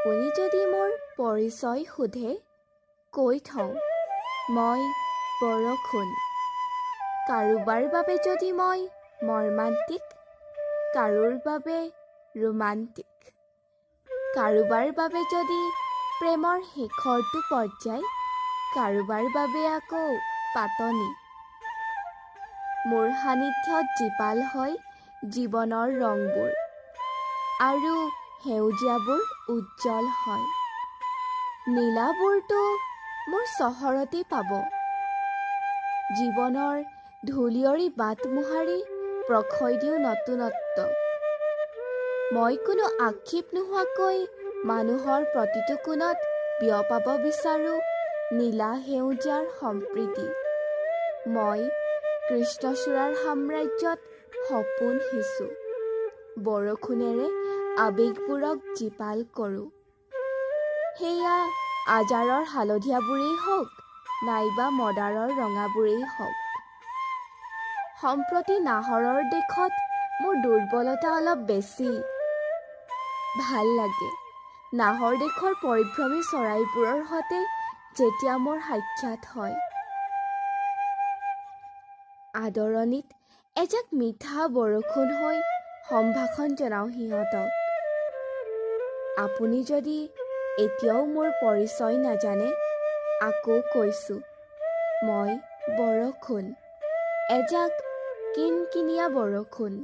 আপুনি যদি মোৰ পৰিচয় সোধে কৈ থওঁ মই বৰষুণ। কাৰোবাৰ বাবে যদি মই মৰ্মান্তিক, কাৰোৰ বাবে ৰোমান্টিক। কাৰোবাৰ বাবে যদি প্ৰেমৰ শেষৰটো পৰ্যায়, কাৰোবাৰ বাবে আকৌ পাতনি। মোৰ সান্নিধ্যত জীপাল হয় জীৱনৰ ৰংবোৰ, আৰু সেউজীয়াবোৰ উজ্জ্বল হয়। নীলাবোৰতো মোৰ চহৰতেই পাব। জীৱনৰ ধূলিয়ৰী বাট মোহাৰি প্ৰশয় দিওঁ নতুনত্ব। মই কোনো আক্ষেপ নোহোৱাকৈ মানুহৰ প্ৰতিটো কোণত বিয়পাব বিচাৰোঁ নীলা সেউজীয়াৰ সম্প্ৰীতি। মই কৃষ্ণচূড়াৰ সাম্ৰাজ্যত সপোন সিঁচো, বৰষুণেৰে আৱেগবোৰক জীপাল কৰোঁ। সেয়া আজাৰৰ হালধীয়াবোৰেই হওক নাইবা মদাৰৰ ৰঙাবোৰেই হওক। সম্প্ৰতি নাহৰৰ দেশত মোৰ দুৰ্বলতা অলপ বেছি। ভাল লাগে নাহৰ দেশৰ পৰিভ্ৰমী চৰাইবোৰৰ সৈতে যেতিয়া মোৰ সাক্ষাৎ হয়। আদৰণিত এজাক মিঠা বৰষুণ হৈ সম্ভাষণ জনাওঁ সিহঁতক। আপুনি যদি এতিয়াও মোৰ পৰিচয় নাজানে, আকৌ কৈছোঁ মই বৰষুণ, এজাক কিনকিনীয়া বৰষুণ।